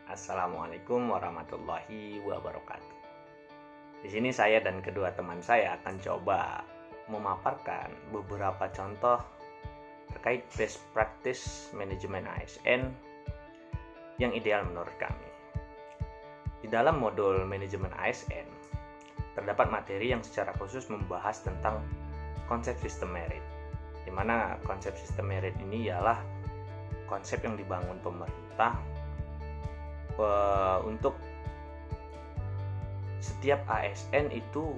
Assalamualaikum warahmatullahi wabarakatuh. Di sini saya dan kedua teman saya akan coba memaparkan beberapa contoh terkait best practice manajemen ASN yang ideal menurut kami. Di dalam modul manajemen ASN terdapat materi yang secara khusus membahas tentang konsep sistem merit, di mana konsep sistem merit ini ialah konsep yang dibangun pemerintah untuk setiap ASN itu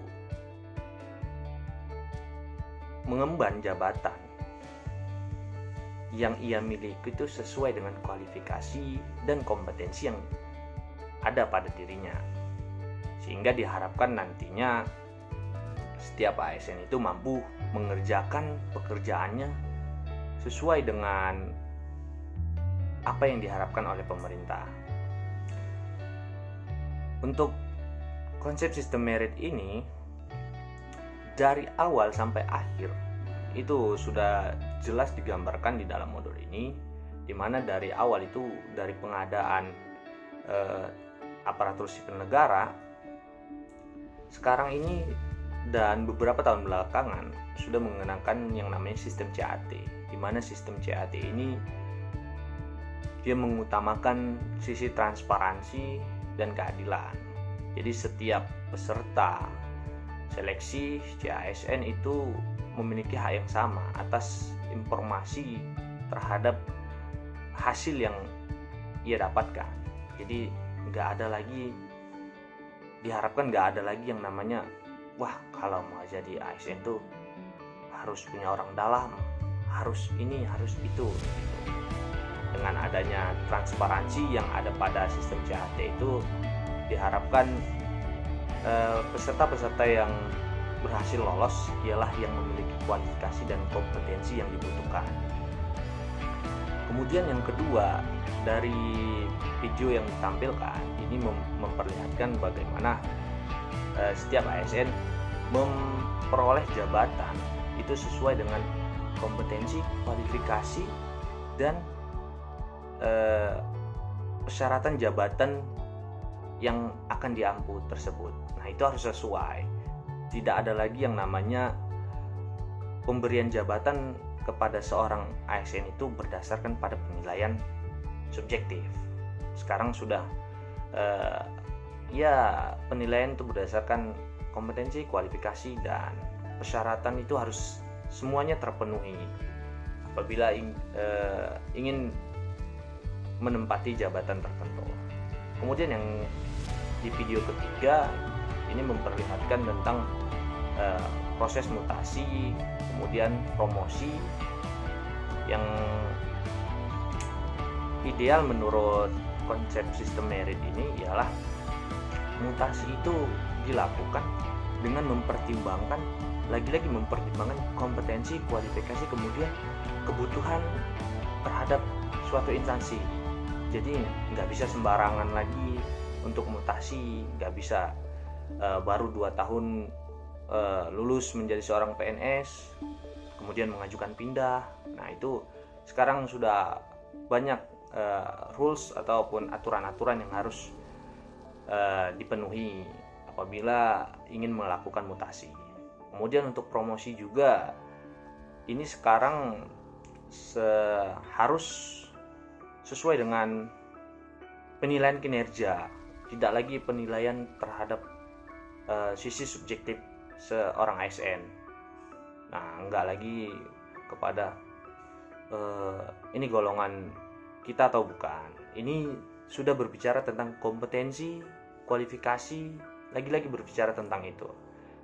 mengemban jabatan yang ia miliki itu sesuai dengan kualifikasi dan kompetensi yang ada pada dirinya, sehingga diharapkan nantinya setiap ASN itu mampu mengerjakan pekerjaannya sesuai dengan apa yang diharapkan oleh pemerintah. Untuk konsep sistem merit ini dari awal sampai akhir itu sudah jelas digambarkan di dalam modul ini, di mana dari awal itu dari pengadaan aparatur sipil negara sekarang ini dan beberapa tahun belakangan sudah mengenakan yang namanya sistem CAT, di mana sistem CAT ini dia mengutamakan sisi transparansi dan keadilan. Jadi setiap peserta seleksi CASN itu memiliki hak yang sama atas informasi terhadap hasil yang ia dapatkan. Jadi diharapkan nggak ada lagi yang namanya wah kalau mau jadi ASN tuh harus punya orang dalam, harus ini, harus itu. Dengan adanya transparansi yang ada pada sistem CAT itu diharapkan peserta-peserta yang berhasil lolos ialah yang memiliki kualifikasi dan kompetensi yang dibutuhkan. Kemudian yang kedua, dari video yang ditampilkan ini memperlihatkan bagaimana setiap ASN memperoleh jabatan itu sesuai dengan kompetensi, kualifikasi, dan persyaratan jabatan yang akan diampu tersebut. Nah, itu harus sesuai. Tidak ada lagi yang namanya pemberian jabatan kepada seorang ASN itu berdasarkan pada penilaian subjektif. Sekarang sudah penilaian itu berdasarkan kompetensi, kualifikasi, dan persyaratan itu harus semuanya terpenuhi apabila ingin menempati jabatan tertentu. Kemudian yang di video ketiga ini memperlihatkan tentang proses mutasi, kemudian promosi yang ideal menurut konsep sistem merit ini ialah mutasi itu dilakukan dengan mempertimbangkan kompetensi, kualifikasi, kemudian kebutuhan terhadap suatu instansi. Jadi nggak bisa sembarangan lagi untuk mutasi, nggak bisa baru 2 tahun lulus menjadi seorang PNS kemudian mengajukan pindah. Nah, itu sekarang sudah banyak rules ataupun aturan-aturan yang harus dipenuhi apabila ingin melakukan mutasi. Kemudian untuk promosi juga ini sekarang harus sesuai dengan penilaian kinerja, tidak lagi penilaian terhadap sisi subjektif seorang ASN. Nah, enggak lagi kepada ini golongan kita atau bukan. Ini sudah berbicara tentang kompetensi, kualifikasi, lagi-lagi berbicara tentang itu.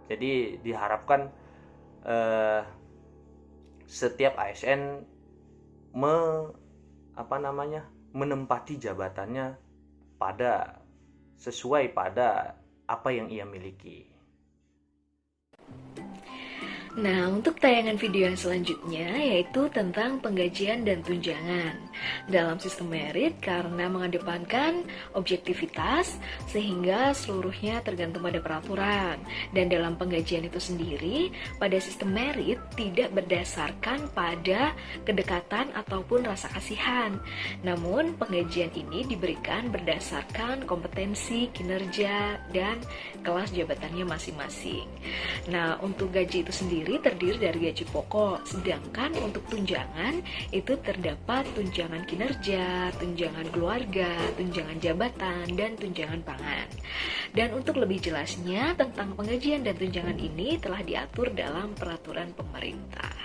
Jadi diharapkan setiap ASN menempati jabatannya sesuai pada apa yang ia miliki. Nah, untuk tayangan video yang selanjutnya yaitu tentang penggajian dan tunjangan dalam sistem merit karena mengedepankan objektivitas sehingga seluruhnya tergantung pada peraturan. Dan dalam penggajian itu sendiri, pada sistem merit tidak berdasarkan pada kedekatan ataupun rasa kasihan. Namun, penggajian ini diberikan berdasarkan kompetensi, kinerja, dan kelas jabatannya masing-masing. Nah, untuk gaji itu sendiri terdiri dari gaji pokok, sedangkan untuk tunjangan itu terdapat tunjangan kinerja, tunjangan keluarga, tunjangan jabatan, dan tunjangan pangan. Dan untuk lebih jelasnya tentang penggajian dan tunjangan ini telah diatur dalam peraturan pemerintah.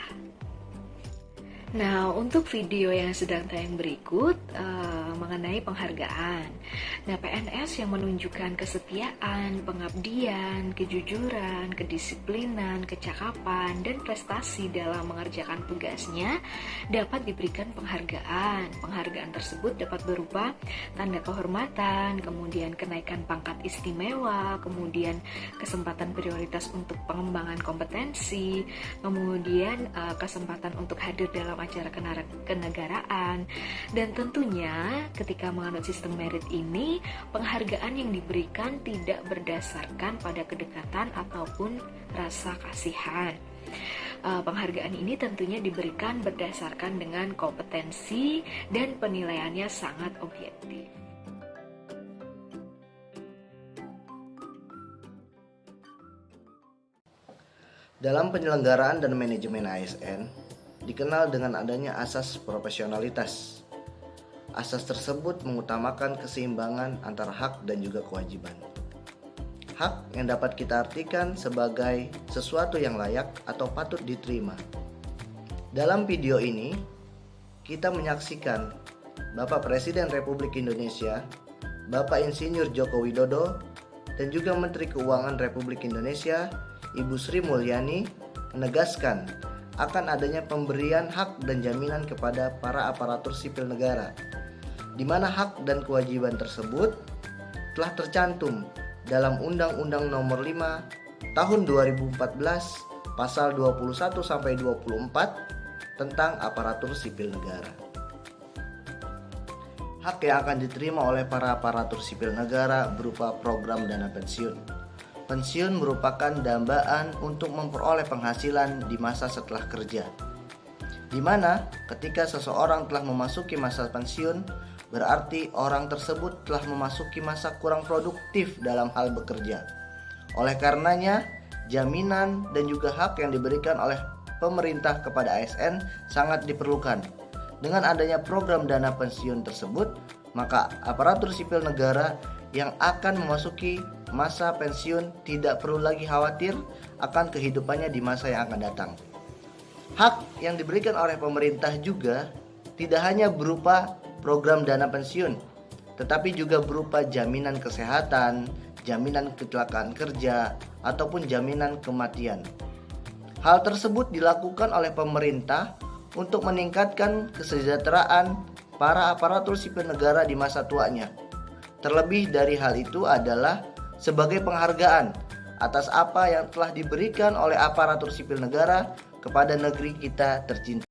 Nah, untuk video yang sedang tayang berikut mengenai penghargaan. Nah, PNS yang menunjukkan kesetiaan, pengabdian, kejujuran, kedisiplinan, kecakapan, dan prestasi dalam mengerjakan tugasnya dapat diberikan penghargaan. Penghargaan tersebut dapat berupa tanda kehormatan, kemudian kenaikan pangkat istimewa, kemudian kesempatan prioritas untuk pengembangan kompetensi, kemudian kesempatan untuk hadir dalam acara kenegaraan, dan tentunya ketika menganut sistem merit ini, penghargaan yang diberikan tidak berdasarkan pada kedekatan ataupun rasa kasihan. Penghargaan ini tentunya diberikan berdasarkan dengan kompetensi dan penilaiannya sangat objektif. Dalam penyelenggaraan dan manajemen ASN, dikenal dengan adanya asas profesionalitas. Asas tersebut mengutamakan keseimbangan antara hak dan juga kewajiban. Hak yang dapat kita artikan sebagai sesuatu yang layak atau patut diterima. Dalam video ini, kita menyaksikan Bapak Presiden Republik Indonesia, Bapak Insinyur Joko Widodo, dan juga Menteri Keuangan Republik Indonesia, Ibu Sri Mulyani, menegaskan akan adanya pemberian hak dan jaminan kepada para aparatur sipil negara, di mana hak dan kewajiban tersebut telah tercantum dalam Undang-Undang Nomor 5 Tahun 2014 Pasal 21 sampai 24 tentang aparatur sipil negara. Hak yang akan diterima oleh para aparatur sipil negara berupa program dana pensiun. Pensiun merupakan dambaan untuk memperoleh penghasilan di masa setelah kerja, di mana ketika seseorang telah memasuki masa pensiun, berarti orang tersebut telah memasuki masa kurang produktif dalam hal bekerja. Oleh karenanya, jaminan dan juga hak yang diberikan oleh pemerintah kepada ASN sangat diperlukan. Dengan adanya program dana pensiun tersebut, maka aparatur sipil negara yang akan memasuki masa pensiun tidak perlu lagi khawatir akan kehidupannya di masa yang akan datang. Hak yang diberikan oleh pemerintah juga tidak hanya berupa program dana pensiun, tetapi juga berupa jaminan kesehatan, jaminan kecelakaan kerja, ataupun jaminan kematian. Hal tersebut dilakukan oleh pemerintah untuk meningkatkan kesejahteraan para aparatur sipil negara di masa tuanya. Terlebih dari hal itu adalah sebagai penghargaan atas apa yang telah diberikan oleh aparatur sipil negara kepada negeri kita tercinta.